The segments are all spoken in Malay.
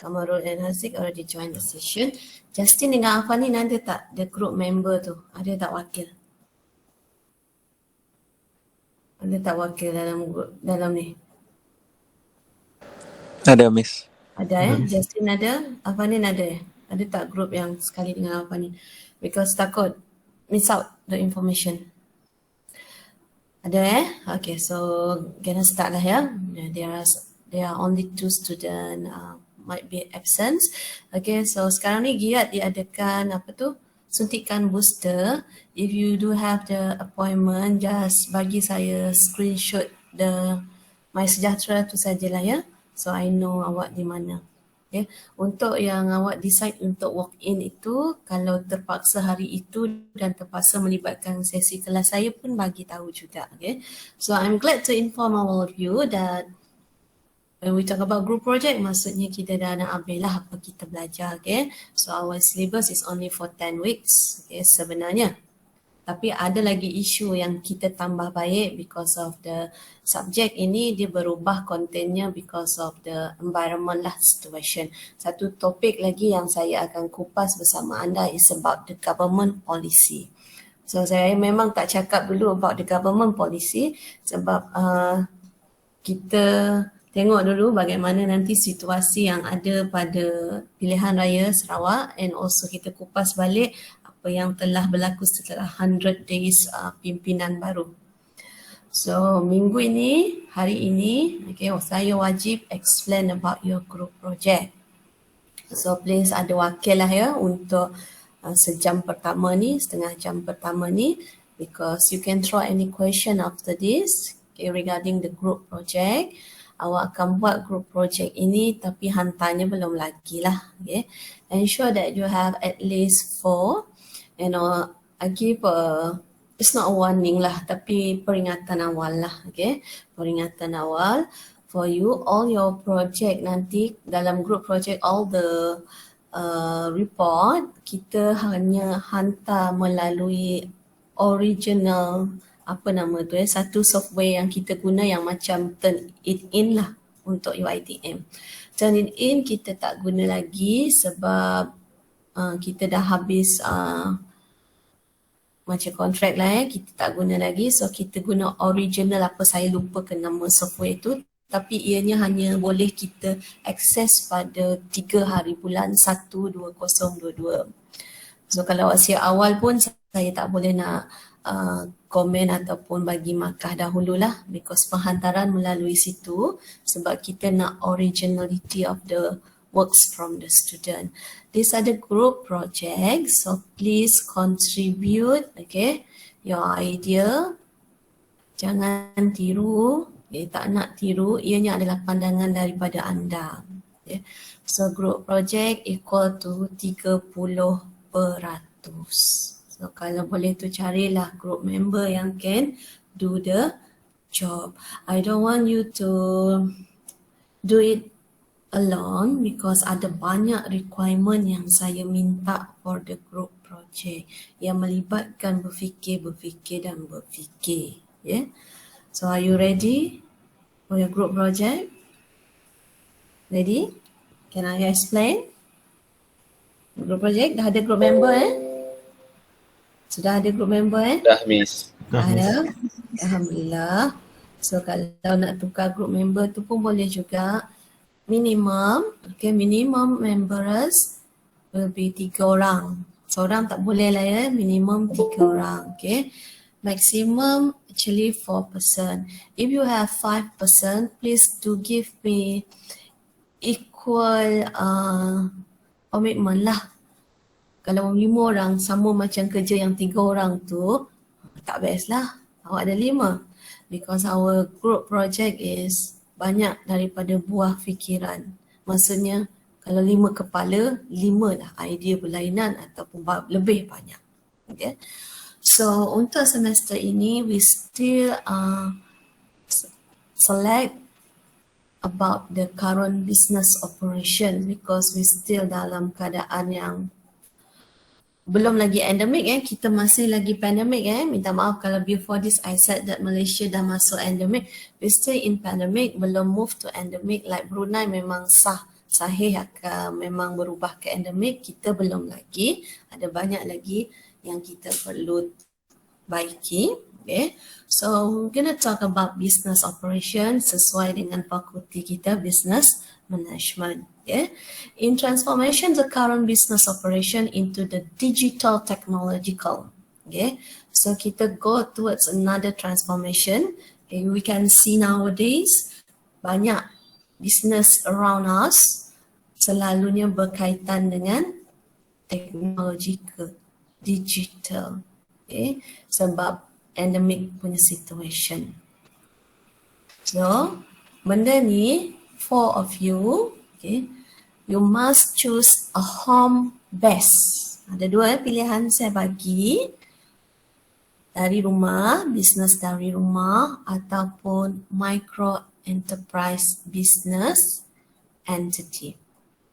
Kamarul and Haziq already joined the session. Justin dengan Afan ni ada tak the group member tu? Ada tak wakil? Ada tak wakil dalam ni? Ada, Miss. Ada Justin ada, Afanin ada Ada tak group yang sekali dengan Afanin? Because takut miss out the information. Ada Okay, so gonna start lah ya. There are only 2 students might be absent. Okay, so sekarang ni giat diadakan suntikan booster. If you do have the appointment, just bagi saya screenshot the MySejahtera tu sajalah ya. So I know awak di mana. Okay. Untuk yang awak decide untuk walk in itu, kalau terpaksa hari itu dan terpaksa melibatkan sesi kelas saya pun bagi tahu juga. Okay. So I'm glad to inform all of you that when we talk about group project, maksudnya kita dah nak ambil lah apa kita belajar. Okay. So our syllabus is only for 10 weeks sebenarnya. Tapi ada lagi isu yang kita tambah baik because of the subject ini dia berubah kontennya because of the environment lah situation. Satu topik lagi yang saya akan kupas bersama anda is about the government policy. So saya memang tak cakap dulu about the government policy sebab kita tengok dulu bagaimana nanti situasi yang ada pada pilihan raya Sarawak and also kita kupas balik apa yang telah berlaku setelah 100 days pimpinan baru. So minggu ini, hari ini, saya wajib explain about your group project. So please ada wakil lah ya untuk sejam pertama ni, setengah jam pertama ni, because you can throw any question after this regarding the group project. Awak akan buat group project ini tapi hantarnya belum lagi lah. Ensure that you have at least 4. I give it's not a warning lah, tapi peringatan awal lah, peringatan awal for you. All your project nanti dalam group project, all the report kita hanya hantar melalui original satu software yang kita guna yang macam turn it in lah untuk UiTM. Turn it in kita tak guna lagi sebab kita dah habis macam kontrak lah kita tak guna lagi. So kita guna original saya lupakan nama software tu, tapi ianya hanya boleh kita akses pada 3 hari bulan 1 2022. So kalau siap awal pun saya tak boleh nak komen ataupun bagi markah dahululah because penghantaran melalui situ sebab kita nak originality of the works from the student. These are the group projects, so please contribute, your idea. Jangan tiru, tak nak tiru, ianya adalah pandangan daripada anda. So group project equal to 30%. So kalau boleh tu carilah group member yang can do the job. I don't want you to do it alone because ada banyak requirement yang saya minta for the group project yang melibatkan berfikir dan berfikir. So are you ready for your group project? Ready? Can I explain? Group project dah ada group member Sudah ada group member Dah, Miss. Ada. Alhamdulillah. So kalau nak tukar group member tu pun boleh juga. Minimum members will be 3 orang. Seorang tak boleh lah minimum 3 orang. Maximum actually 4 person. If you have 5 person, please do give me equal commitment lah. Kalau 5 orang sama macam kerja yang 3 orang tu, tak best lah. Awak ada 5. Because our group project is banyak daripada buah fikiran. Maksudnya kalau 5 kepala, 5 lah idea berlainan ataupun lebih banyak. So untuk semester ini, we still select about the current business operation because we still dalam keadaan yang belum lagi endemic kita masih lagi pandemic minta maaf kalau before this I said that Malaysia dah masuk endemic. We still in pandemic, belum move to endemic. Like Brunei memang sah sahih akan memang berubah ke endemik, kita belum lagi. Ada banyak lagi yang kita perlu baiki. Okay. So we're gonna talk about business operation sesuai dengan fakulti kita, business management. Okay. In transformation the current business operation into the digital technological. Okay. So kita go towards another transformation. Okay. We can see nowadays banyak business around us selalunya berkaitan dengan teknologi ke digital. Okay. Sebab endemic punya situation. So, benda ni, four of you, okay, you must choose a home base. Ada dua pilihan saya bagi. Dari rumah, bisnes dari rumah ataupun micro enterprise business entity.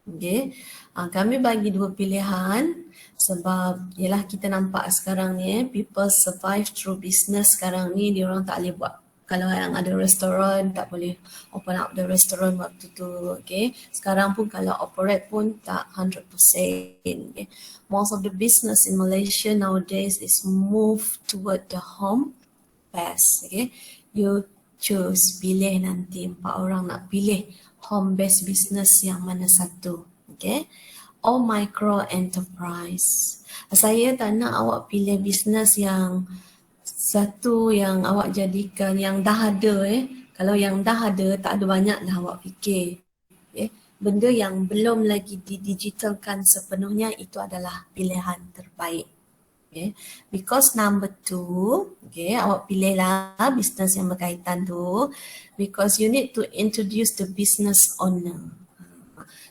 Okay. Kami bagi dua pilihan sebab ialah kita nampak sekarang ni people survive through business sekarang ni, dia orang tak boleh buat. Kalau yang ada restoran tak boleh open up the restaurant waktu tu. Okay. Sekarang pun kalau operate pun tak 100%. Okay. Most of the business in Malaysia nowadays is move toward the home base. Okay. You choose, pilih nanti 4 orang nak pilih home based business yang mana satu. Okay. Or micro enterprise. Saya tak nak awak pilih business yang satu yang awak jadikan yang dah ada. Kalau yang dah ada tak ada banyak dah awak fikir. Okay. Benda yang belum lagi didigitalkan sepenuhnya itu adalah pilihan terbaik. Okay. Because number 2, okay, awak pilihlah business yang berkaitan tu because you need to introduce the business owner.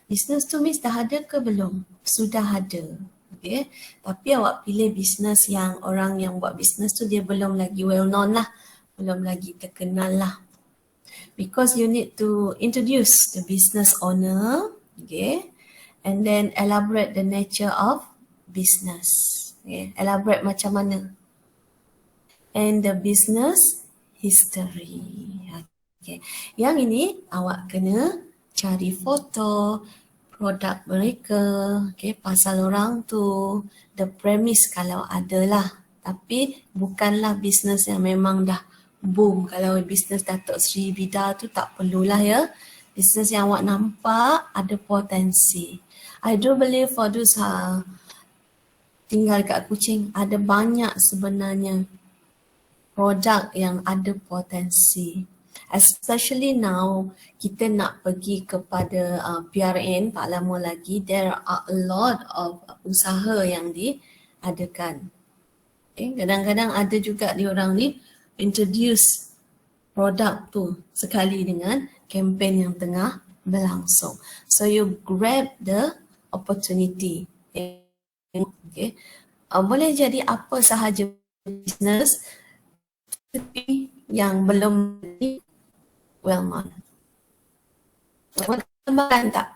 Business tu means dah ada ke belum? Sudah ada. Okay. Tapi awak pilih business yang orang yang buat business tu dia belum lagi well known lah. Belum lagi terkenal lah. Because you need to introduce the business owner. Okay. And then elaborate the nature of business. Okay. Elaborate macam mana. And the business history. Okay. Yang ini awak kena cari foto produk mereka, okay, pasal orang tu, the premise kalau ada lah. Tapi bukanlah bisnes yang memang dah boom. Kalau bisnes Datuk Seri Bida tu tak perlulah ya. Bisnes yang awak nampak ada potensi. I do believe for those tinggal kat Kuching, ada banyak sebenarnya produk yang ada potensi. Especially now, kita nak pergi kepada PRN, tak lama lagi, there are a lot of usaha yang diadakan. Okay. Kadang-kadang ada juga diorang ni introduce produk tu sekali dengan kempen yang tengah berlangsung. So you grab the opportunity. Okay. Boleh jadi apa sahaja business tapi yang belum well known. Boleh gambaran tak?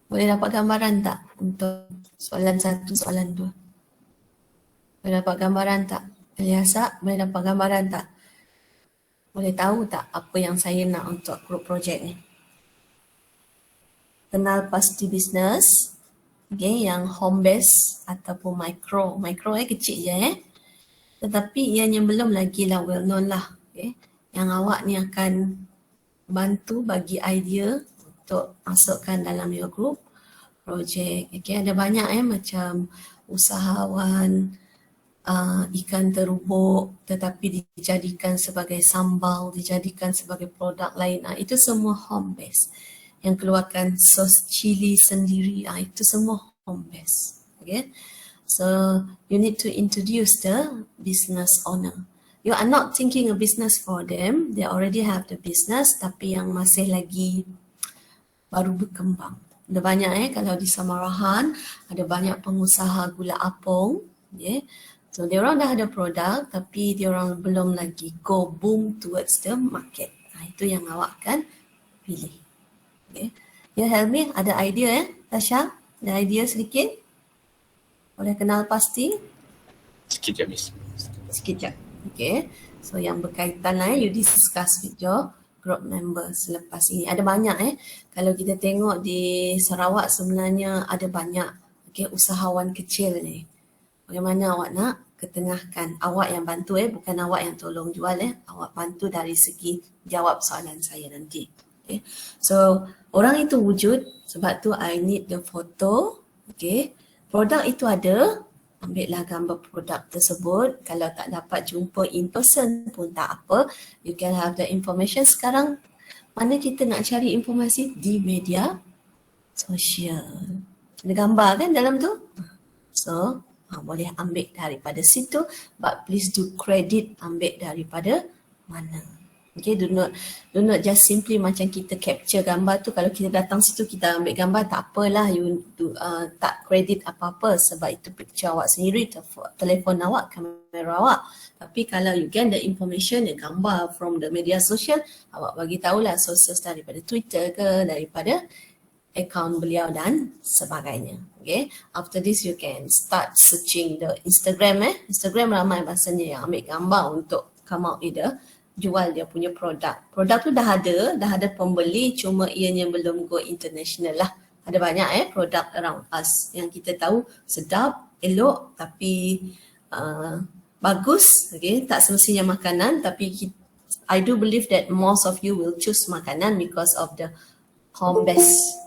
Boleh dapat gambaran tak untuk soalan 1, soalan 2? Boleh dapat gambaran tak? Eliasa, boleh dapat gambaran tak? Boleh tahu tak apa yang saya nak untuk group project ni? Kenal pasti business, okay, yang home base ataupun micro. Micro kecil je Tetapi ianya belum lagi lah well known lah. Okay. Yang awak ni akan bantu bagi idea untuk masukkan dalam your group project. Okay. Ada banyak macam usahawan ikan terubuk tetapi dijadikan sebagai sambal, dijadikan sebagai produk lain. Itu semua home base. Yang keluarkan sos cili sendiri, itu semua home base. Okay. So you need to introduce the business owner. You are not thinking a business for them. They already have the business tapi yang masih lagi baru berkembang. Ada banyak kalau di Samarahan ada banyak pengusaha gula apung. Okay. So diorang dah ada produk tapi diorang belum lagi go boom towards the market. Itu yang awak akan pilih. Okay. Ya Helmi, ada idea Tasha? Ada idea sedikit? Boleh kenal pasti? Sikit je, Miss. Sikit je. Okay. So yang berkaitan lah, you discuss with your group member selepas ini. Ada banyak Kalau kita tengok di Sarawak sebenarnya ada banyak usahawan kecil ni. Bagaimana awak nak ketengahkan? Awak yang bantu bukan awak yang tolong jual Awak bantu dari segi jawab soalan saya nanti. So orang itu wujud, sebab tu I need the photo. Produk itu ada, ambillah gambar produk tersebut. Kalau tak dapat jumpa in person pun tak apa, you can have the information. Sekarang mana kita nak cari informasi? Di media sosial. Ada gambar kan dalam tu? So boleh ambil daripada situ, but please do credit ambil daripada mana. Do not just simply macam kita capture gambar tu, kalau kita datang situ kita ambil gambar, tak apalah, you tak credit apa-apa sebab itu picture awak sendiri, telefon awak, kamera awak. Tapi kalau you get the information, the gambar from the media social, awak bagi tahulah sources daripada Twitter ke, daripada akaun beliau dan sebagainya. After this you can start searching the Instagram. Instagram ramai bahasanya yang ambil gambar untuk come out with jual dia punya produk. Produk tu dah ada pembeli, cuma ianya belum go international lah. Ada banyak produk around us yang kita tahu sedap, elok, tapi bagus. Tak semestinya makanan, tapi I do believe that most of you will choose makanan because of the home base.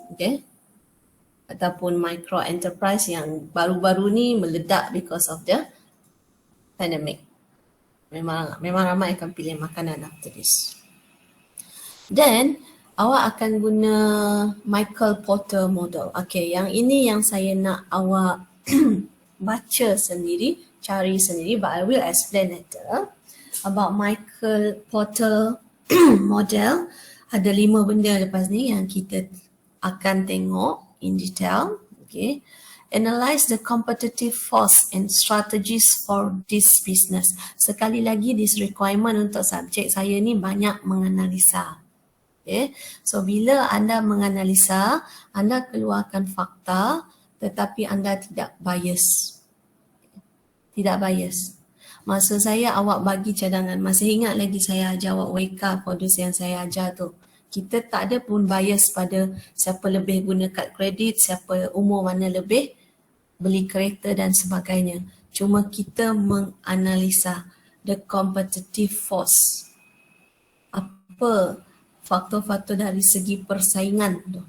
Ataupun micro enterprise yang baru-baru ni meledak because of the pandemic. Memang ramai akan pilih makanan after this. Then awak akan guna Michael Porter model. Yang ini yang saya nak awak baca sendiri, cari sendiri, but I will explain later about Michael Porter model. Ada 5 benda lepas ni yang kita akan tengok in detail. Analyze the competitive force and strategies for this business. Sekali lagi, this requirement untuk subjek saya ni banyak menganalisa. So bila anda menganalisa, anda keluarkan fakta tetapi anda tidak bias. Tidak bias. Maksud saya awak bagi cadangan. Masih ingat lagi saya ajar awak WK modus yang saya ajar tu. Kita tak ada pun bias pada siapa lebih guna kad kredit, siapa umur mana lebih beli kereta dan sebagainya. Cuma kita menganalisa the competitive force. Apa faktor-faktor dari segi persaingan tu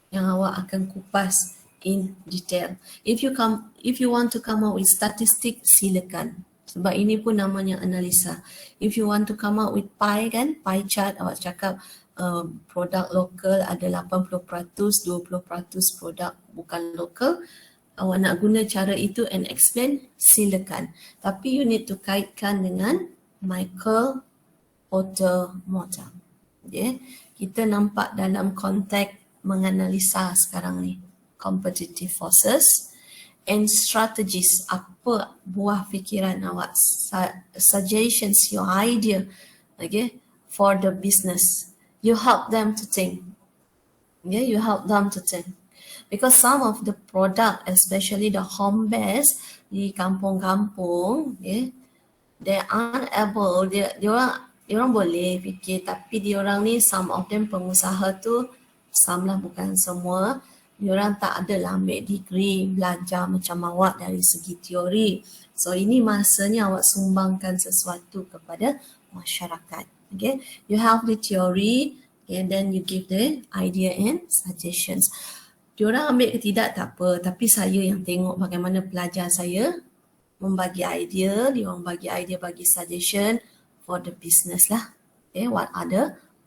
yang awak akan kupas in detail. If you want to come out with statistik, silakan. Sebab ini pun namanya analisa. If you want to come out with pie chart, awak cakap produk lokal ada 80%, 20% produk bukan lokal. Awak nak guna cara itu and explain, silakan. Tapi you need to kaitkan dengan Michael Porter model. Kita nampak dalam konteks menganalisa sekarang ni. Competitive forces and strategies. Apa buah fikiran awak, suggestions, your idea for the business. You help them to think. You help them to think. Because some of the product, especially the home base di kampung-kampung, they aren't able, dia orang boleh fikir, tapi dia orang ni, some of them pengusaha tu, some lah bukan semua, dia orang tak adalah ambil degree, belajar macam awak dari segi teori. So ini masanya awak sumbangkan sesuatu kepada masyarakat. You have the theory, and then you give the idea and suggestions. Diorang ambil ke tidak tak apa, tapi saya yang tengok bagaimana pelajar saya membagi idea, diorang bagi idea, bagi suggestion for the business lah. What are the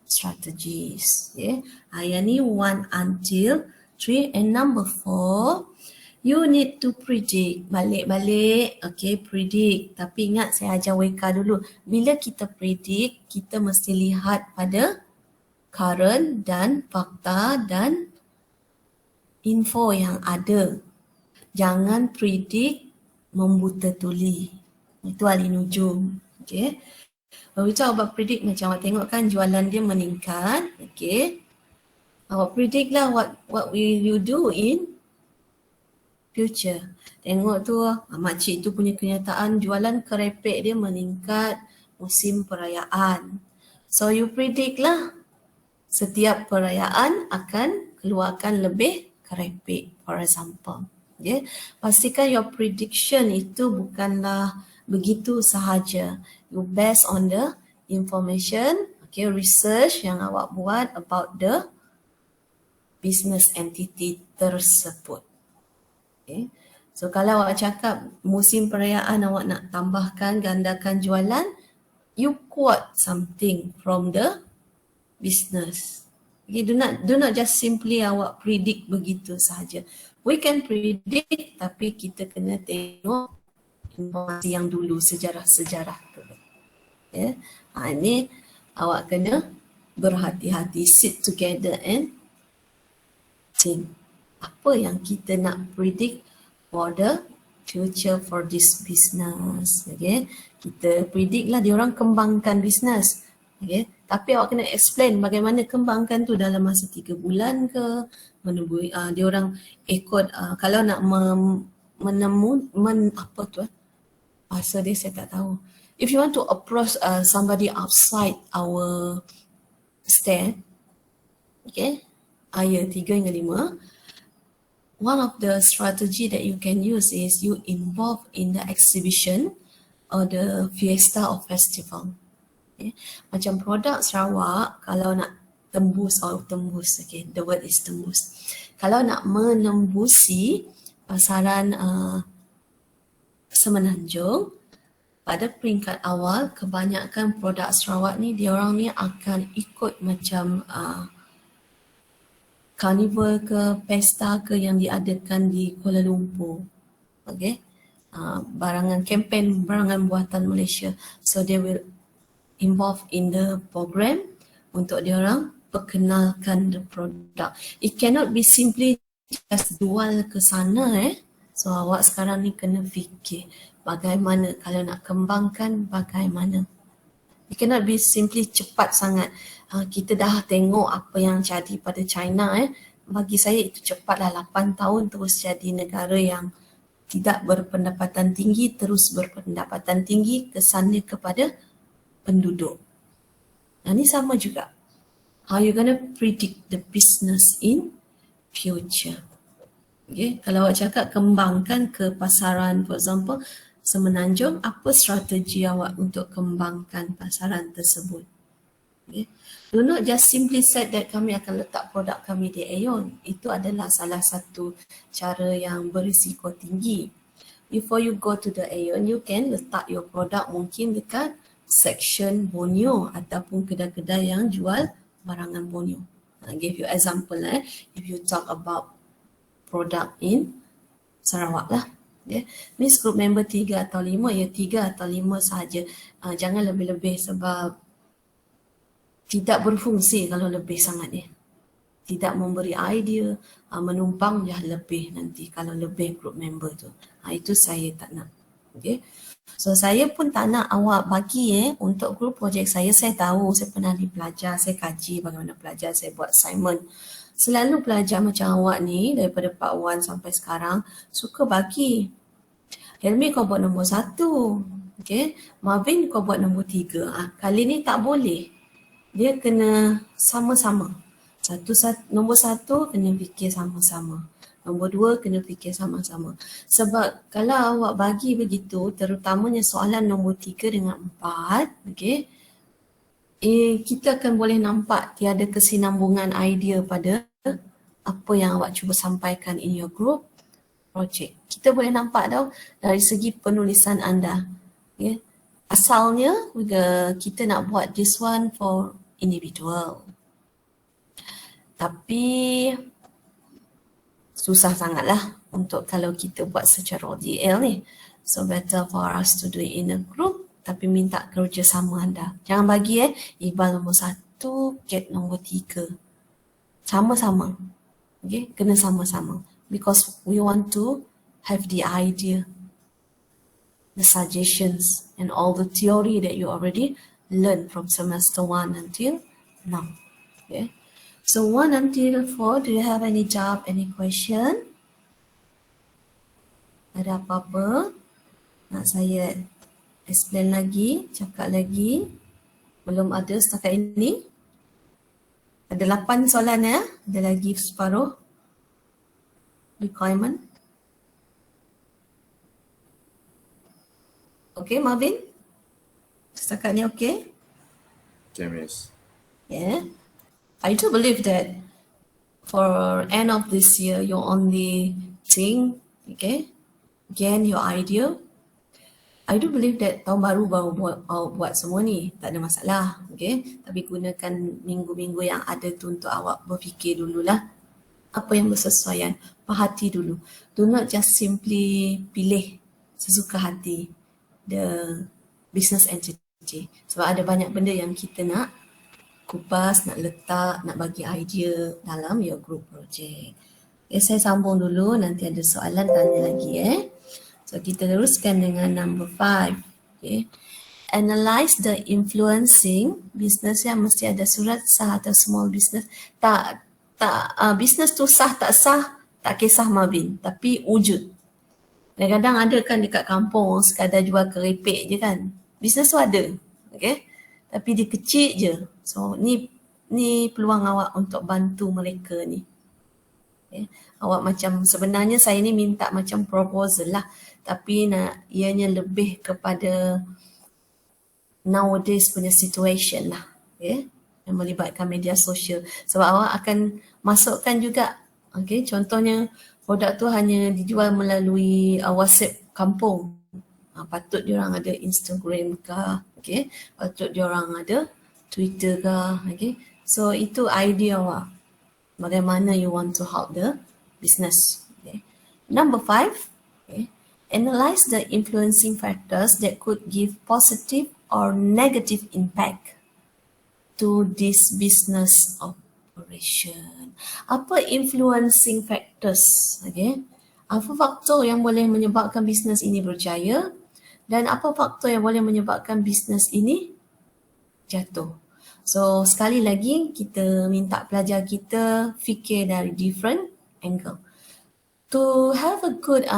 strategies? Yang ni 1 until 3 and number 4, you need to predict. Balik-balik, predict. Tapi ingat saya ajar WK dulu. Bila kita predict, kita mesti lihat pada current dan fakta dan info yang ada. Jangan predict membuta tuli. Itu ahli nujum. When we talk about predict, macam awak tengok kan jualan dia meningkat. Awak predict lah what will you do in future. Tengok tu makcik tu punya kenyataan jualan kerepek dia meningkat musim perayaan. So you predict lah setiap perayaan akan keluarkan lebih keripik, for example. Okay. Pastikan your prediction itu bukanlah begitu sahaja. You based on the information, okay, research yang awak buat about the business entity tersebut. Okay. So kalau awak cakap musim perayaan awak nak tambahkan, gandakan jualan, you quote something from the business. Okay, do not just simply awak predict begitu sahaja. We can predict, tapi kita kena tengok informasi yang dulu, sejarah-sejarah tu. Yeah. Ini awak kena berhati-hati, sit together and think. Apa yang kita nak predict for the future for this business. Okay. Kita predict lah diorang kembangkan business. Okay. Tapi awak kena explain bagaimana kembangkan tu dalam masa 3 bulan ke, menunggu diorang ikut kalau nak apa tu bahasa dia saya tak tahu. If you want to approach somebody outside our stand, okay, ayat 3 hingga 5, one of the strategy that you can use is you involve in the exhibition or the fiesta or festival. Okay. Macam produk Sarawak, kalau nak tembus, okay, the word is tembus. Kalau nak menembusi pasaran Semenanjung, pada peringkat awal, kebanyakan produk Sarawak ni, diorang ni akan ikut macam karnival ke, pesta ke yang diadakan di Kuala Lumpur. Okay. Barangan kempen, barangan buatan Malaysia. So they will involved in the program untuk diorang perkenalkan the product. It cannot be simply just jual ke sana. So awak sekarang ni kena fikir bagaimana kalau nak kembangkan, bagaimana. It cannot be simply cepat sangat. Kita dah tengok apa yang jadi pada China. Bagi saya itu cepatlah, 8 tahun terus jadi negara yang tidak berpendapatan tinggi, terus berpendapatan tinggi, kesannya kepada penduduk. Ini sama juga. How you gonna predict the business in future? Okay. Kalau awak cakap kembangkan ke pasaran, for example, Semenanjung, apa strategi awak untuk kembangkan pasaran tersebut? Okay. Do not just simply say that kami akan letak produk kami di Aeon. Itu adalah salah satu cara yang berisiko tinggi. Before you go to the Aeon, you can letak your produk mungkin dekat section Borneo ataupun kedai-kedai yang jual barangan Borneo. I give you example if you talk about product in Sarawak lah. Yeah. Miss group member 3 atau 5, ya 3 atau 5 sahaja. Jangan lebih-lebih sebab tidak berfungsi kalau lebih sangat ya. Tidak memberi idea, menumpang dah lebih nanti kalau lebih group member tu. Itu saya tak nak. Okay. So saya pun tak nak awak bagi untuk group projek saya. Saya tahu, saya pernah dipelajar, saya kaji bagaimana pelajar, saya buat assignment. Selalu pelajar macam awak ni daripada Part 1 sampai sekarang suka bagi. Helmi kau buat nombor 1. Okay. Marvin kau buat nombor 3. Kali ni tak boleh. Dia kena sama-sama. Nombor 1 kena fikir sama-sama. Nombor 2 kena fikir sama-sama. Sebab kalau awak bagi begitu, terutamanya soalan nombor 3 dengan 4, okay, kita akan boleh nampak tiada kesinambungan idea pada apa yang awak cuba sampaikan in your group project. Kita boleh nampak tau dari segi penulisan anda. Okay. Asalnya kita nak buat this one for individual. Tapi susah sangatlah untuk kalau kita buat secara ODL ni. So better for us to do it in a group, tapi minta kerjasama anda. Jangan bagi Iqbal nombor 1, Kat nombor 3. Sama-sama. Okay, kena sama-sama. Because we want to have the idea, the suggestions and all the theory that you already learned from semester 1 until now. Okay. So 1 until 4, do you have any job, any question? Ada apa-apa? Nak saya explain lagi, cakap lagi? Belum ada setakat ini. Ada 8 soalan ya. Ada lagi separuh requirement. Okay, Marvin? Setakat ni okay? Okay, Miss. Yeah. I do believe that for end of this year, you only think, okay, gain your idea. I do believe that tahun baru buat semua ni, tak ada masalah, okay. Tapi gunakan minggu-minggu yang ada tu untuk awak berfikir dululah apa yang bersesuaian, perhati dulu. Do not just simply pilih sesuka hati the business entity. Sebab ada banyak benda yang kita nak kupas, nak letak, nak bagi idea dalam your group project. Okay, saya sambung dulu, nanti ada soalan tanya lagi So kita teruskan dengan number 5. Okay. Analyze the influencing business yang mesti ada surat sah atau small business. Business tu sah tak sah, tak kisah Marvin. Tapi wujud. Kadang-kadang ada kan dekat kampung sekadar jual keripik je kan. Business tu ada. Okay. Tapi dia kecil je. So ni peluang awak untuk bantu mereka ni. Okay. Awak macam sebenarnya saya ni minta macam proposal lah. Tapi ianya lebih kepada nowadays punya situation lah. Okay. Yang melibatkan media sosial. Sebab awak akan masukkan juga. Okay. Contohnya produk tu hanya dijual melalui WhatsApp kampung. Patut diorang ada Instagram ke. Okay. Patut diorang ada Twitter ke. Okay. So itu idea awak. Bagaimana you want to help the business. Okay. Number 5. Okay. Analyze the influencing factors that could give positive or negative impact to this business operation. Apa influencing factors? Okay. Apa faktor yang boleh menyebabkan bisnes ini berjaya dan apa faktor yang boleh menyebabkan bisnes ini jatuh. So sekali lagi kita minta pelajar kita fikir dari different angle. To have a good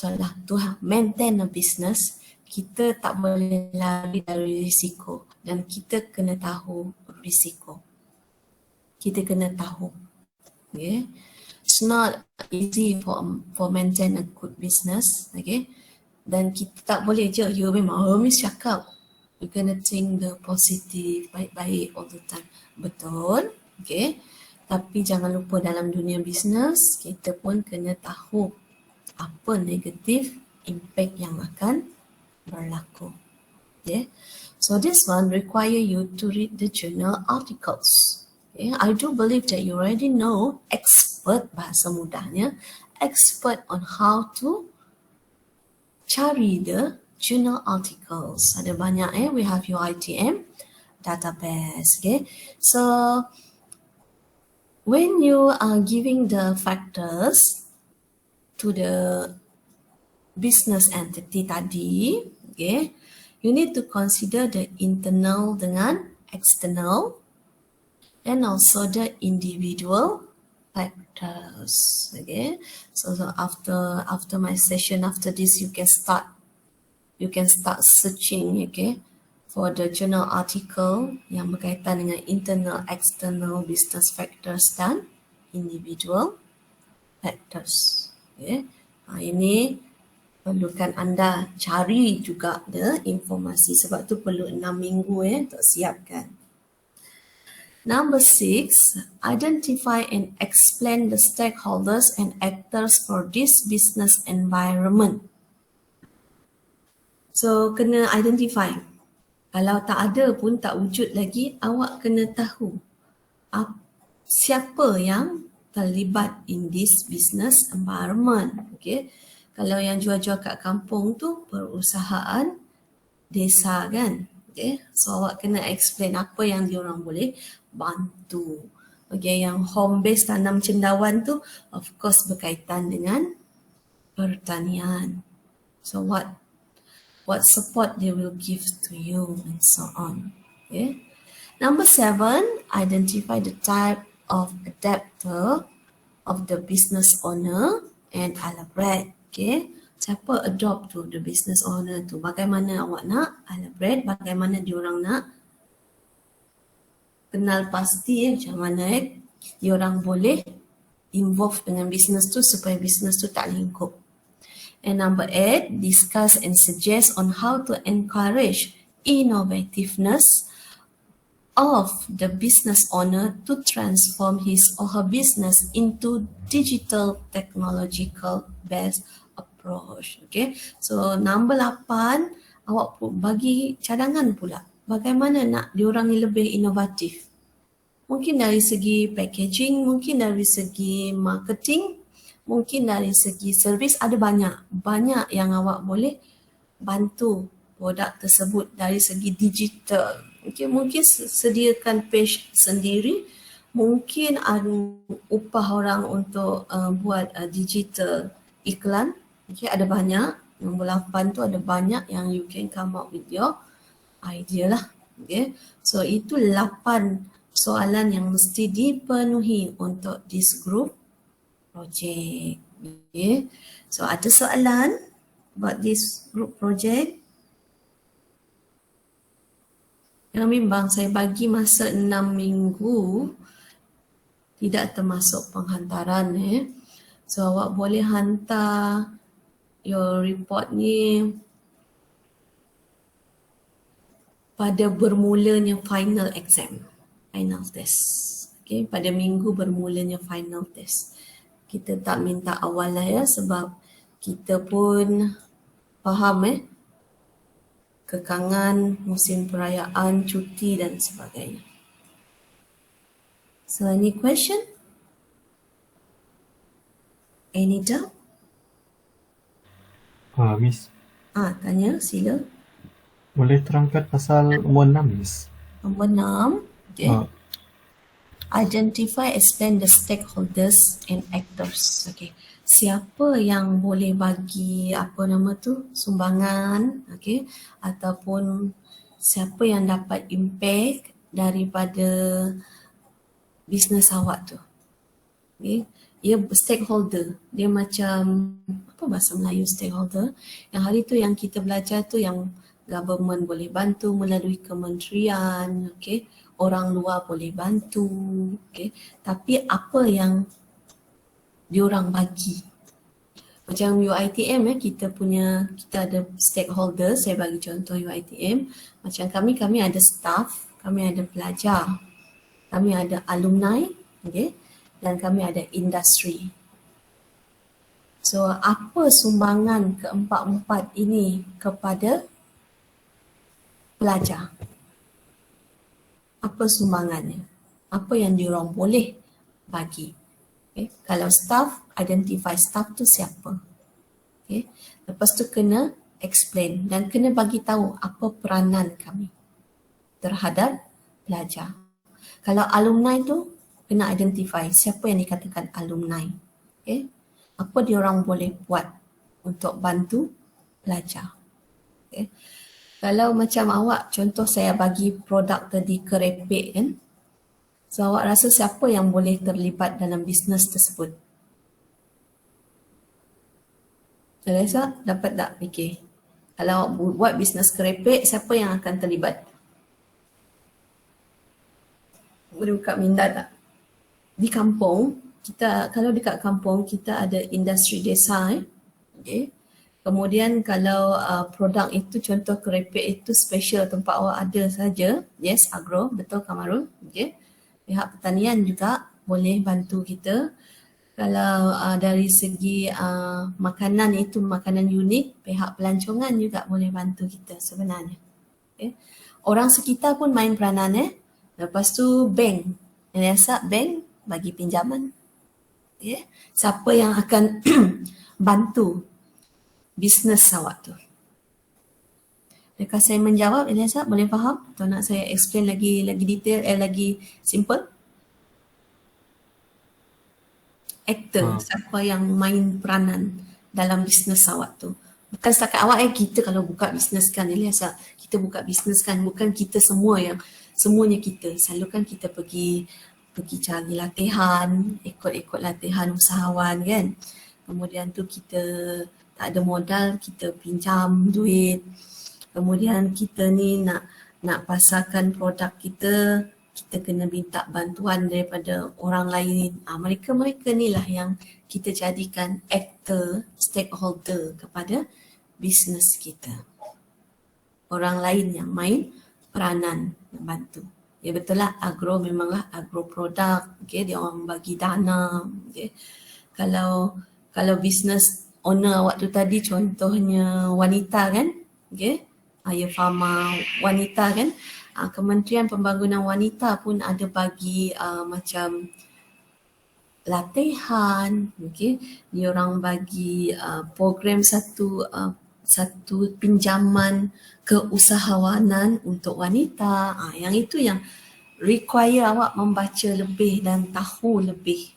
to maintain a business, kita tak boleh lari dari risiko dan kita kena tahu risiko. Kita kena tahu. Okay. It's not easy for maintain a good business. Okay. Dan kita tak boleh je, you memang Miss cakap. You kena think the positive, baik-baik all the time. Betul. Okay. Tapi jangan lupa dalam dunia bisnes, kita pun kena tahu apa negatif impact yang akan berlaku. Okay. So this one require you to read the journal articles. Okay. I do believe that you already know, expert bahasa mudahnya, expert on how to cari the journal articles. Ada banyak we have your ITM database. Okay. So when you are giving the factors to the business entity tadi, okay, you need to consider the internal dengan external and also the individual factors. Okay, so after my session, after this, you can start searching, okay, for the journal article yang berkaitan dengan internal, external business factors dan individual factors. Okay. Ini perlukan anda cari juga informasi sebab tu perlu 6 minggu untuk siapkan. Number 6, identify and explain the stakeholders and actors for this business environment. So kena identify. Kalau tak ada pun tak wujud lagi, awak kena tahu siapa yang terlibat in this business environment. Okay. Kalau yang jual-jual kat kampung tu perusahaan desa kan. Okay. So awak kena explain apa yang diorang boleh bantu. Okay. Yang home base tanam cendawan tu of course berkaitan dengan pertanian. So what support they will give to you and so on. Okay. Number 7, identify the type of adapter of the business owner and elaborate. Okay. Siapa adopt tu, the business owner tu. Bagaimana awak nak elaborate, bagaimana diorang nak kenal pasti macam mana diorang boleh involve dengan business tu supaya business tu tak lingkup. And number 8, discuss and suggest on how to encourage innovativeness of the business owner to transform his or her business into digital technological based approach. Okay, so number 8, awak bagi cadangan pula. Bagaimana nak diorang ni lebih inovatif? Mungkin dari segi packaging, mungkin dari segi marketing, mungkin dari segi servis, ada banyak yang awak boleh bantu produk tersebut dari segi digital. Okay, mungkin sediakan page sendiri, mungkin upah orang untuk buat digital iklan. Okay, ada banyak. Nombor 8 tu ada banyak yang you can come up with your idea lah. Okay, so itu 8 soalan yang mesti dipenuhi untuk this group project. Okay, so ada soalan about this group project? Yang bimbang saya bagi masa 6 minggu, tidak termasuk penghantaran. So awak boleh hantar your report ni pada bermulanya final exam, final test. Okay, pada minggu bermulanya final test. Kita tak minta awal lah ya, sebab kita pun faham kekangan musim perayaan, cuti dan sebagainya. So any question? Any doubt? Miss, Tanya, sila. boleh terangkan pasal nombor 6, Miss? Nombor 6, okay. Identify, explain the stakeholders and actors. Okay. Siapa yang boleh bagi sumbangan, okay, ataupun siapa yang dapat impact daripada bisnes awak tu. Okay. Ia stakeholder, dia macam apa bahasa Melayu stakeholder? Yang hari tu yang kita belajar tu yang government boleh bantu melalui kementerian, okay. Orang luar boleh bantu, okay. Tapi apa yang diorang bagi? Macam UiTM kita ada stakeholder, saya bagi contoh UiTM. Macam kami ada staff, kami ada pelajar, kami ada alumni, okay, dan kami ada industri. So apa sumbangan keempat-empat ini kepada pelajar? Apa sumbangannya? Apa yang diorang boleh bagi? Okay. Kalau staff, identify staff tu siapa. Okay. Lepas tu kena explain dan kena bagi tahu apa peranan kami terhadap pelajar. Kalau alumni tu, kena identify siapa yang dikatakan alumni. Okay. Apa diorang boleh buat untuk bantu pelajar. Okay. Kalau macam awak, contoh saya bagi produk tadi kerepek kan. So awak rasa siapa yang boleh terlibat dalam bisnes tersebut? Rasa dapat tak fikir? Kalau awak buat bisnes kerepek, siapa yang akan terlibat? Boleh buka minda tak? Di kampung, kalau dekat kampung kita ada industri desa. Okay. Kemudian kalau produk itu, contoh kerepek itu special tempat awak ada saja. Yes, agro, betul Kamarul. Okay. Pihak pertanian juga boleh bantu kita. Kalau dari segi makanan itu makanan unik, pihak pelancongan juga boleh bantu kita sebenarnya. Okay. Orang sekitar pun main peranan. Lepas tu bank. Yayasan bank bagi pinjaman. Okay. Siapa yang akan bantu bisnes awak tu? Adakah saya menjawab, Eliasa? Boleh faham? Atau nak saya explain lagi detail, lagi simple? Actor, siapa yang main peranan dalam bisnes awak tu. Bukan setakat awak kita kalau buka bisnes kan, Eliasa, kita buka bisnes kan, bukan kita semuanya kita. Selalu kan kita pergi cari latihan, ikut latihan usahawan kan. Kemudian tu kita tak ada modal, kita pinjam duit. Kemudian kita ni nak pasarkan produk kita, kita kena minta bantuan daripada orang lain. Mereka ni lah yang kita jadikan actor, stakeholder kepada bisnes kita. Orang lain yang main peranan membantu. Ya betul lah, agro memanglah agro produk, okay, dia orang bagi dana, okay. Kalau bisnes owner awak tu tadi contohnya wanita kan, okay, ya farmer wanita kan, Kementerian Pembangunan Wanita pun ada bagi macam latihan, okay, dia orang bagi program satu pinjaman keusahawanan untuk wanita. Yang itu yang require awak membaca lebih dan tahu lebih.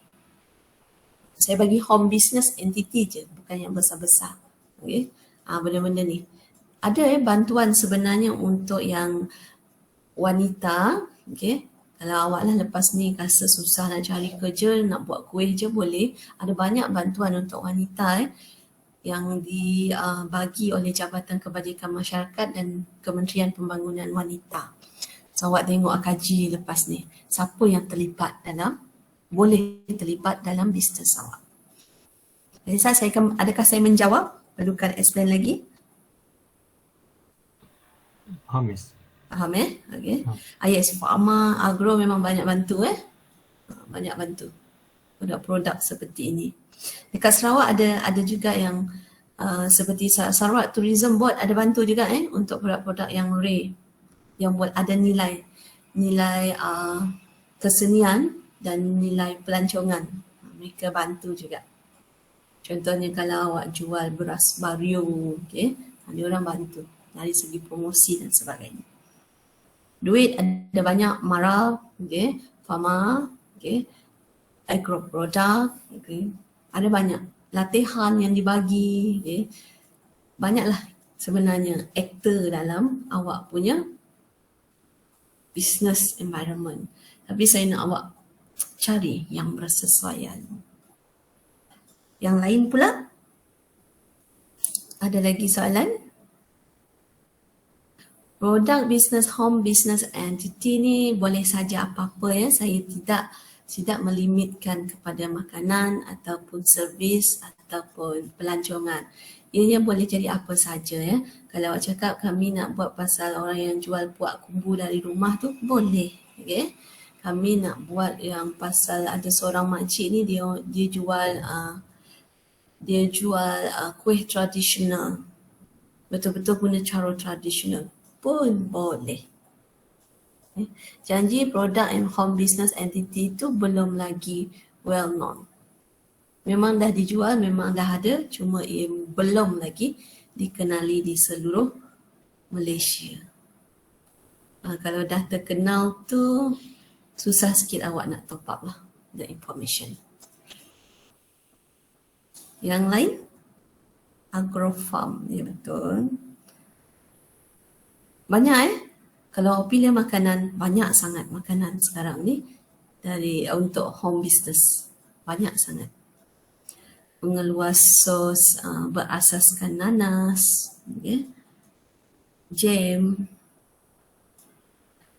Saya bagi home business entity je, bukan yang besar-besar. Okay, benda-benda ni. Ada bantuan sebenarnya untuk yang wanita, okay. Kalau awak lah lepas ni rasa susah nak cari kerja, nak buat kuih je boleh. Ada banyak bantuan untuk wanita yang dibagi oleh Jabatan Kebajikan Masyarakat dan Kementerian Pembangunan Wanita. So awak tengok kaji lepas ni, siapa yang boleh terlibat dalam bisnes awak. Jadi adakah saya menjawab? Perlukan explain lagi? Faham, Miss. Faham okay. Yes, farma, agro memang banyak bantu banyak bantu produk-produk seperti ini. Dekat Sarawak ada juga yang seperti Sarawak Tourism Board ada bantu juga untuk produk-produk yang rare, yang ada nilai kesenian dan nilai pelancongan. Mereka bantu juga. Contohnya kalau awak jual beras bario, okay, dia orang bantu dari segi promosi dan sebagainya. Duit ada banyak, maral, okay, farma, okay, agro product, okay, ada banyak. Latihan yang dibagi, okay. Banyaklah sebenarnya aktor dalam awak punya business environment. Tapi saya nak awak cari yang bersesuaian. Yang lain pula, ada lagi soalan? Produk bisnes, home business entity ni boleh saja apa-apa ya. Saya tidak melimitkan kepada makanan ataupun servis ataupun pelancongan. Ianya boleh jadi apa saja ya. Kalau awak cakap kami nak buat pasal orang yang jual puak kumbu dari rumah tu, boleh. Okay? Kami nak buat yang pasal ada seorang makcik ni dia jual kuih tradisional. Betul-betul guna cara tradisional pun boleh. Janji produk and home business entity itu belum lagi well known. Memang dah dijual, memang dah ada, cuma ia belum lagi dikenali di seluruh Malaysia. Kalau dah terkenal tu, susah sikit awak nak top up lah the information. Yang lain? Agrofarm, ya betul. Banyak Kalau pilih makanan, banyak sangat makanan sekarang ni untuk home business. Banyak sangat. Pengeluar sos berasaskan nanas, okay. Jam.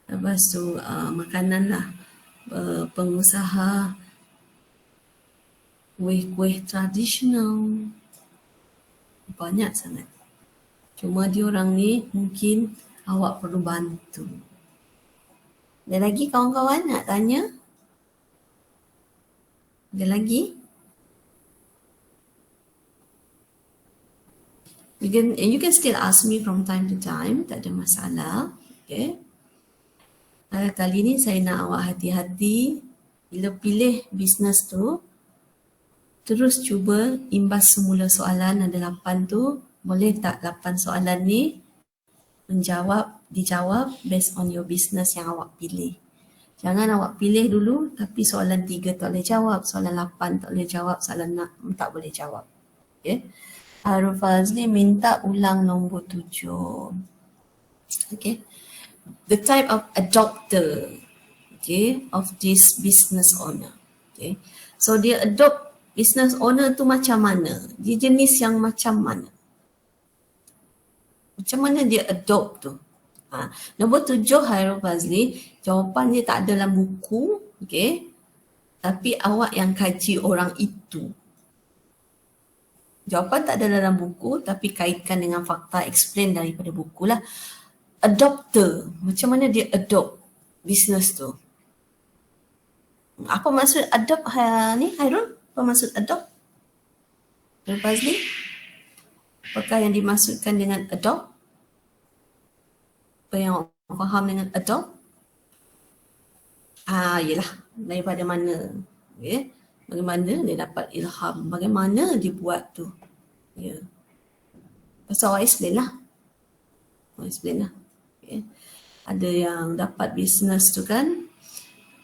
Lepas tu makanan lah. Pengusaha kuih-kuih tradisional. Banyak sangat. Cuma diorang ni mungkin awak perlu bantu. Ada lagi kawan-kawan nak tanya? Ada lagi? You can still ask me from time to time. Tak ada masalah. Okay. Kali ni saya nak awak hati-hati. Bila pilih bisnes tu, terus cuba imbas semula soalan. Ada 8 tu. Boleh tak 8 soalan ni dijawab based on your business yang awak pilih. Jangan awak pilih dulu tapi soalan 3 tak boleh jawab, soalan 8 tak boleh jawab, soalan 6 tak boleh jawab. Okay. Arul Fazli minta ulang nombor 7. Okay. The type of adopter, okay, of this business owner. Okay. So dia adopt Business owner tu macam mana? Dia jenis yang macam mana? Macam mana dia adopt tu? Nombor 7 Hairul Fazli, jawapan dia tak ada dalam buku, okay? Tapi awak yang kaji orang itu. Jawapan tak ada dalam buku tapi kaitkan dengan fakta, explain daripada buku lah. Adopter, macam mana dia adopt business tu? Apa maksud adopt ni Hairul? Apa maksud adopt? Hairul Fazli? Apakah yang dimaksudkan dengan adopt? Apa yang awak faham dengan adopt? Yelah, daripada mana? Okay. Bagaimana dia dapat ilham? Bagaimana dia buat tu? Ya. Pasal awak explain lah. Okay. Ada yang dapat business tu kan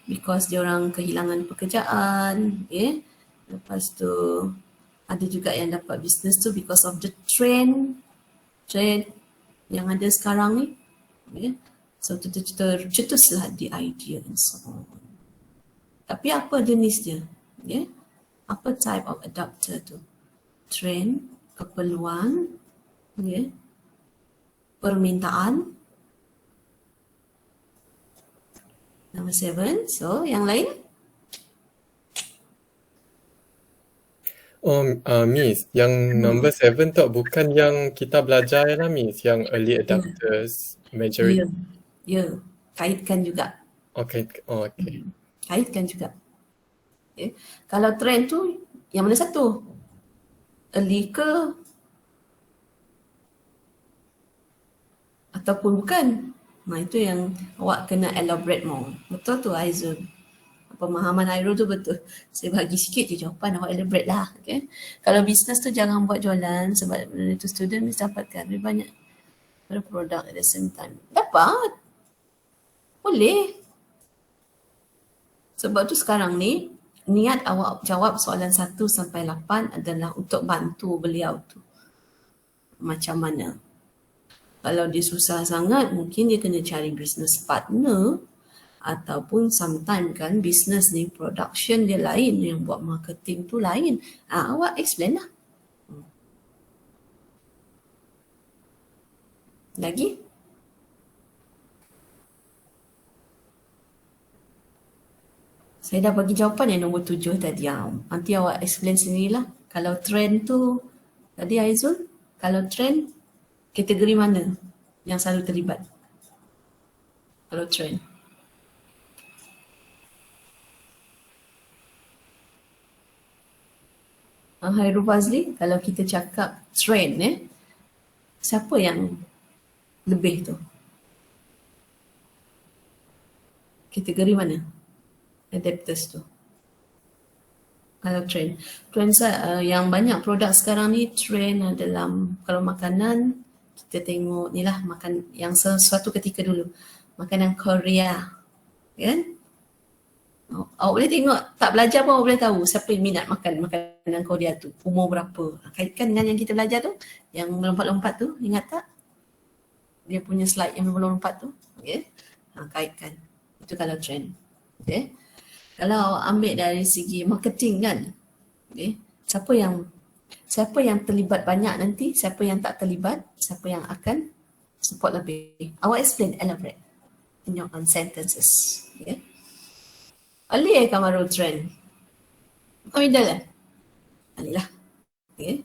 because dia orang kehilangan pekerjaan. Okay. Lepas tu ada juga yang dapat business tu because of the trend yang ada sekarang ni. Okay. So tercetuslah the idea and so on. Tapi apa jenis dia? Yeah? Apa type of adapter tu? Trend, keperluan, yeah? Permintaan. Number 7. So yang lain? Miss, yang number 7 tu bukan yang kita belajar lah Miss, yang early adapters, majority. Ya, kaitkan juga. Okay. Kaitkan juga. Okay. Kalau trend tu, yang mana satu? Early ke? Ataupun bukan? Itu yang awak kena elaborate more. Betul tu Aizul. Pemahaman Hairul tu betul. Saya bagi sikit je jawapan, awak elaborate lah. Okay. Kalau bisnes tu jangan buat jualan sebab itu student mesti dapatkan lebih banyak produk at the same time. Dapat. Boleh. Sebab tu sekarang ni, niat awak jawab soalan 1 sampai 8 adalah untuk bantu beliau tu. Macam mana? Kalau dia susah sangat, mungkin dia kena cari business partner ataupun sometimes kan business ni production dia lain, yang buat marketing tu lain. Awak explain lah. Lagi? Saya dah bagi jawapan yang nombor 7 tadi. Nanti awak explain sendirilah. Kalau trend tu, tadi Aizul, kalau trend, kategori mana yang selalu terlibat? Kalau trend. Hairul Fazli, kalau kita cakap trend, siapa yang lebih tu? Kategori mana? Adapters tu. Kalau trend yang banyak produk sekarang ni trend dalam, kalau makanan kita tengok ni lah, makan yang sesuatu ketika dulu makanan Korea kan. Awak boleh tengok, tak belajar pun awak boleh tahu siapa yang minat makan makanan Korea tu, umur berapa. Kaitkan dengan yang kita belajar tu, yang melompat-lompat tu, ingat tak? Dia punya slide yang melompat tu, okay? Kaitkan. Itu kalau trend. Okay? Kalau ambil dari segi marketing kan, okay, siapa yang terlibat banyak nanti, siapa yang tak terlibat, siapa yang akan support lebih. Awak explain, elaborate in your own sentences. Okay. Early Kamarul trend. Bukan middle lah. Early lah. Okay.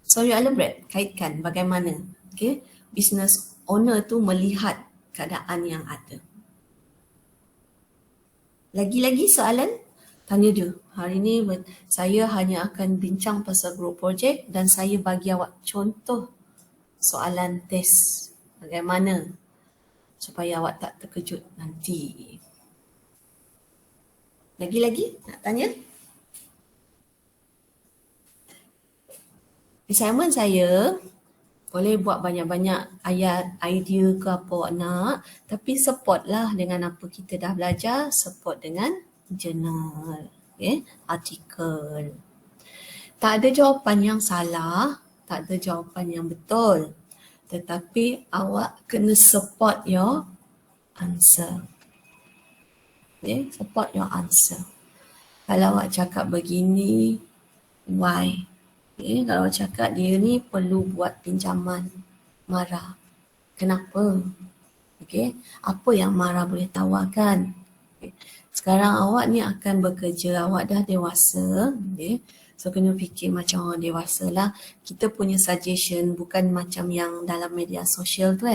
So you elaborate, kaitkan bagaimana okay, business owner tu melihat keadaan yang ada. Lagi-lagi soalan, tanya dia. Hari ni saya hanya akan bincang pasal group project dan saya bagi awak contoh soalan test. Bagaimana supaya awak tak terkejut nanti. Lagi-lagi nak tanya? Assignment saya boleh buat banyak-banyak ayat, idea ke apa awak nak, tapi support lah dengan apa kita dah belajar, support dengan journal, okay? Artikel. Tak ada jawapan yang salah, tak ada jawapan yang betul, tetapi awak kena support your answer. Okay? Support your answer. Kalau awak cakap begini, why. Okay, kalau cakap dia ni perlu buat pinjaman, Mara. Kenapa? Okay, apa yang Mara boleh tawarkan? Okay. Sekarang awak ni akan bekerja, awak dah dewasa. Okay. So kena fikir macam orang dewasa lah. Kita punya suggestion bukan macam yang dalam media sosial tu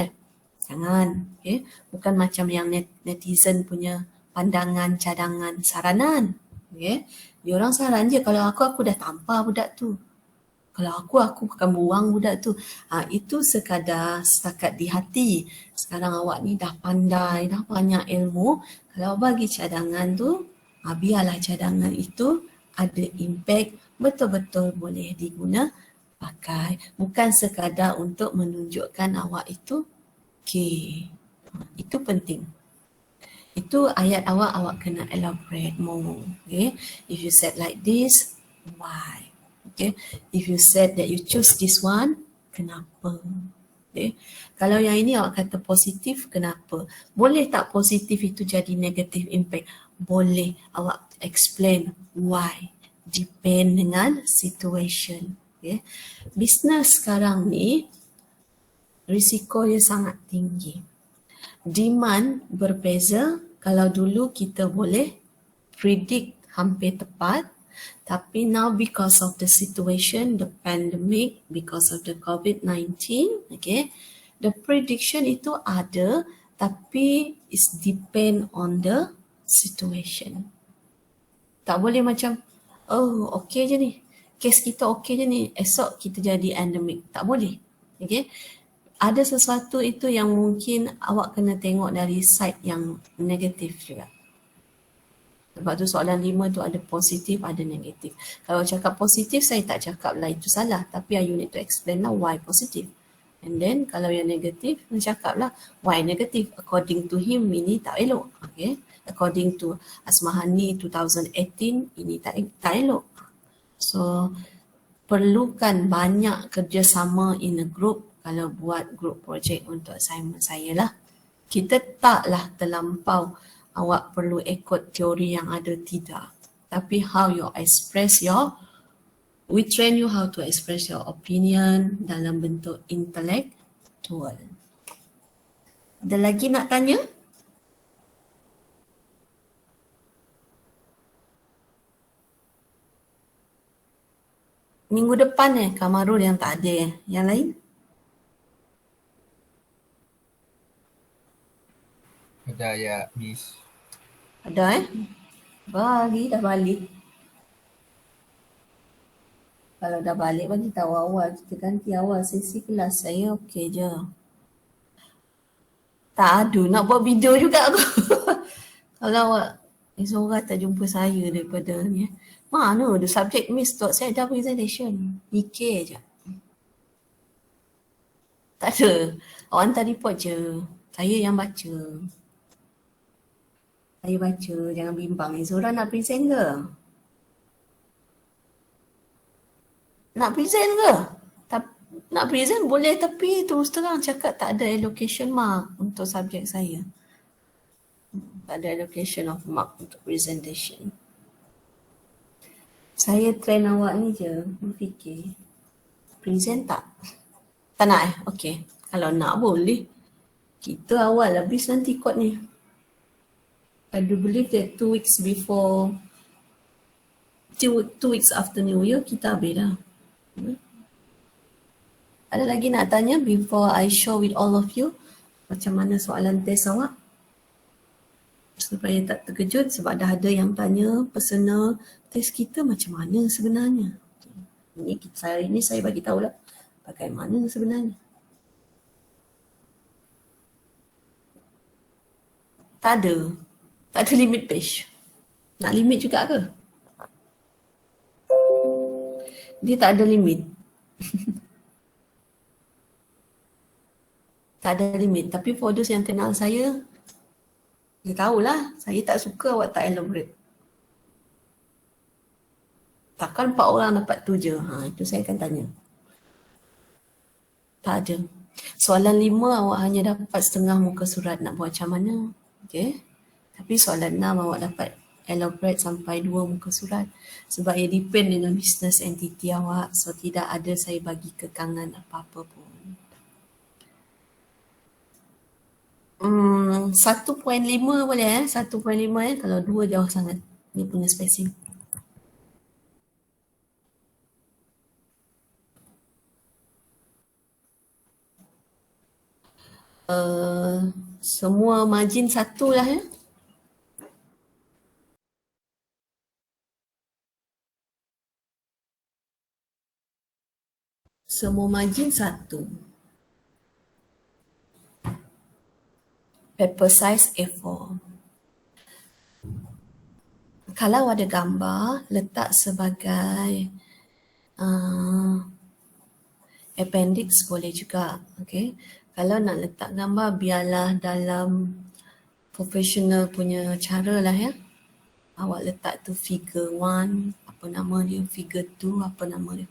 Jangan. Okay. Bukan macam yang netizen punya pandangan, cadangan, saranan. Okay. Diorang saran je, kalau aku dah tampar budak tu. Kalau aku akan buang budak tu. Itu sekadar setakat di hati. Sekarang awak ni dah pandai, dah banyak ilmu. Kalau bagi cadangan tu, biarlah cadangan itu ada impact, betul-betul boleh diguna pakai. Bukan sekadar untuk menunjukkan awak itu okay. Itu penting. Itu ayat awak kena elaborate more. Okay? If you said like this, why? Okay? If you said that you choose this one, kenapa? Okay? Kalau yang ini awak kata positif, kenapa? Boleh tak positif itu jadi negative impact? Boleh. Awak explain why. Depend dengan situation. Okay? Business sekarang ni, risiko dia sangat tinggi. Demand berbeza. Kalau dulu kita boleh predict hampir tepat, tapi now because of the situation, the pandemic, because of the COVID-19, okay, the prediction itu ada, tapi it's depend on the situation. Tak boleh macam, oh okay je ni, kes kita okay je ni, esok kita jadi endemic. Tak boleh. Okay. Ada sesuatu itu yang mungkin awak kena tengok dari side yang negatif juga. Sebab tu soalan 5 tu ada positif, ada negatif. Kalau cakap positif, saya tak cakap lah itu salah. Tapi you need to explain lah why positif. And then kalau yang negatif, cakap lah why negatif. According to him, ini tak elok. Okay? According to Asmahani 2018, ini tak elok. So, perlukan banyak kerjasama in a group kalau buat group project untuk assignment saya lah. Kita taklah terlampau awak perlu ikut teori yang ada, tidak. Tapi how you express we train you how to express your opinion dalam bentuk intellectual. Ada lagi nak tanya? Minggu depan Kamarul yang tak ada Yang lain? Ada ya, Miss. Ada dah balik. Kalau dah balik bagi tahu awal, kita ganti awal sesi kelas saya okey je. Tak ada nak buat video juga aku. Kalau awak seorang tak jumpa saya daripada ni. Mana ada subjek miss tu, saya dah presentation. Mikir je. Tak ada. Awak hantar report je. Saya yang baca. Saya baca, jangan bimbang. Zora nak present ke? Nak present ke? Nak present boleh, tapi terus terang cakap tak ada allocation mark untuk subjek saya. Tak ada allocation of mark untuk presentation. Saya train awak ni je, berfikir. Present tak? Tak nak Okey. Kalau nak boleh. Kita awal habis nanti kot ni. I do believe that 2 weeks before, 2 weeks after New Year, kita habis dah. Ada lagi nak tanya before I show with all of you macam mana soalan test awak? Supaya tak terkejut sebab dah ada yang tanya personal test kita macam mana sebenarnya. Hari ini saya bagi tahulah bagaimana sebenarnya. Tak ada limit page. Nak limit juga ke? Dia tak ada limit. Tak ada limit. Tapi for those yang kenal saya, dia tahulah saya tak suka awak tak elaborate. Takkan 4 orang dapat tu je. Itu saya akan tanya. Tak ada. Soalan 5 awak hanya dapat setengah muka surat nak buat macam mana. Okay. Tapi soalan 6 awak dapat elaborate sampai 2 muka surat sebab ia depend dengan business entity awak, so tidak ada saya bagi kekangan apa-apa pun. 1.5 boleh 1.5 kalau 2 jauh sangat dia punya spacing. Semua margin 1 lah ya. Semua margin 1. Paper size A4. Kalau ada gambar, letak sebagai appendix boleh juga. Okay. Kalau nak letak gambar, biarlah dalam professional punya cara lah ya. Awak letak tu figure 1, apa nama dia, figure 2, apa nama dia.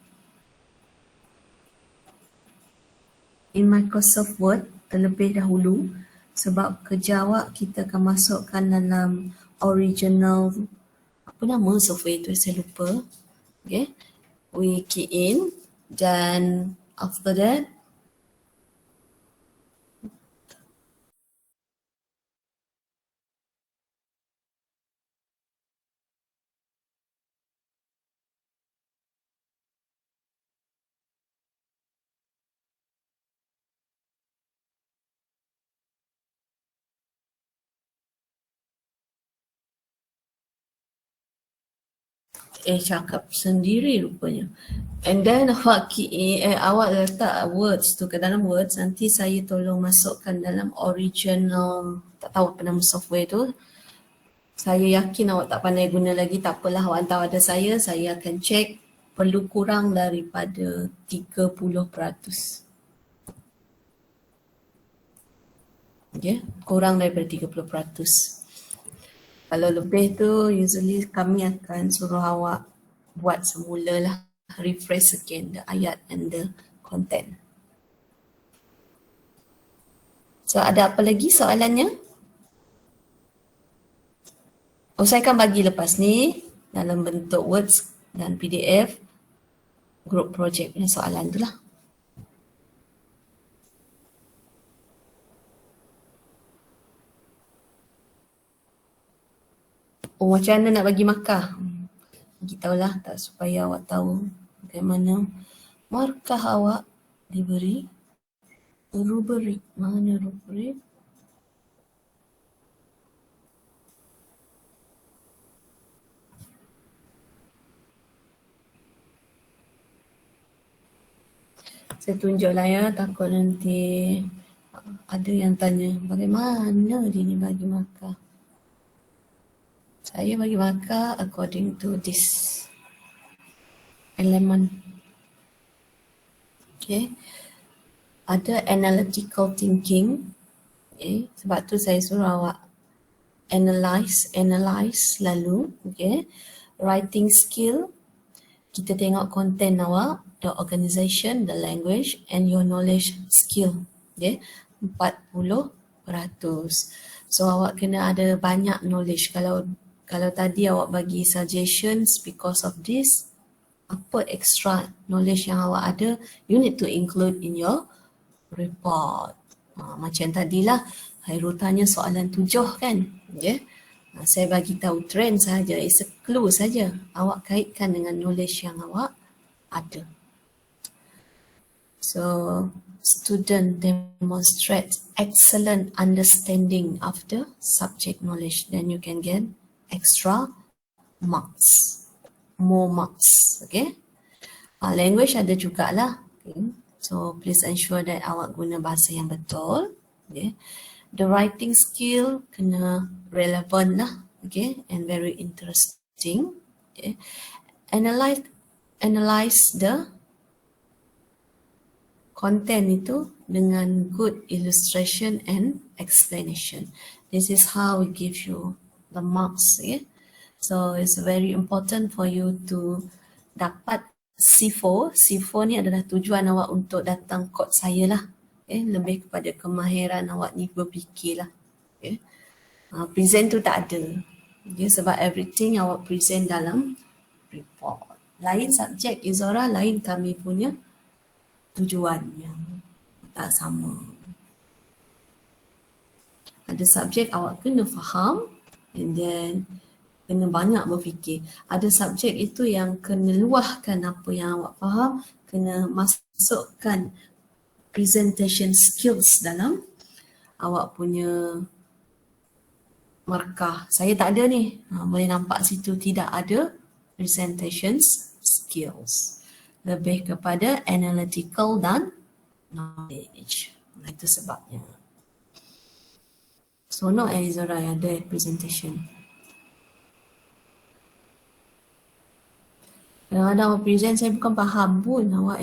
In Microsoft Word, terlebih dahulu, sebab kerja awak kita akan masukkan dalam original, apa nama software tu saya lupa. Okay. We key in, dan after that, cakap sendiri rupanya. And then awak awak letak words tu ke dalam words, nanti saya tolong masukkan dalam original, tak tahu apa nama software tu. Saya yakin awak tak pandai guna lagi, tak apalah, awak hantar pada saya akan check, perlu kurang daripada 30%. Okay, kurang daripada 30%. Kalau lebih tu, usually kami akan suruh awak buat semula lah, refresh again the ayat and the content. So ada apa lagi soalannya? Oh, saya akan bagi lepas ni dalam bentuk words dan PDF group project punya soalan tu lah. Oh, macam mana nak bagi markah? Bagi tahulah tak, supaya awak tahu bagaimana markah awak diberi. Rubrik, mana rubrik? Saya tunjuklah ya, takut nanti ada yang tanya bagaimana dia ni bagi markah. Saya bagi markah according to this element. Okay. Ada analytical thinking. Okay. Sebab tu saya suruh awak analyze lalu. Okay. Writing skill. Kita tengok content awak, the organisation, the language and your knowledge skill. Okay. 40%. So awak kena ada banyak knowledge. Kalau tadi awak bagi suggestions because of this, apa extra knowledge yang awak ada, you need to include in your report. Macam tadilah, Hairul tanya soalan 7 kan. Okay? Saya bagi tahu trend saja, it's a clue saja. Awak kaitkan dengan knowledge yang awak ada. So, student demonstrate excellent understanding of the subject knowledge. Then you can get extra marks, more marks. Okay. Language ada jugalah. Okay. So please ensure that awak guna bahasa yang betul. Okay. The writing skill kena relevant lah. Okay. And very interesting. Okay. Analyze the content itu dengan good illustration and explanation. This is how we give you the marks. Okay? So it's very important for you to dapat C4. C4 ni adalah tujuan awak untuk datang kod saya lah. Okay? Lebih kepada kemahiran awak ni berfikir lah. Okay? Present tu tak ada. Okay, sebab everything awak present dalam report. Lain subjek Izora, lain kami punya tujuan yang tak sama. Ada subjek awak kena faham and then kena banyak berfikir. Ada subjek itu yang kena luahkan apa yang awak faham, kena masukkan presentation skills dalam awak punya markah. Saya tak ada ni. Boleh nampak situ tidak ada presentation skills. Lebih kepada analytical dan knowledge. Itu sebabnya. So no Elizora yang ada presentation. Kadang-kadang awak present saya bukan faham pun awak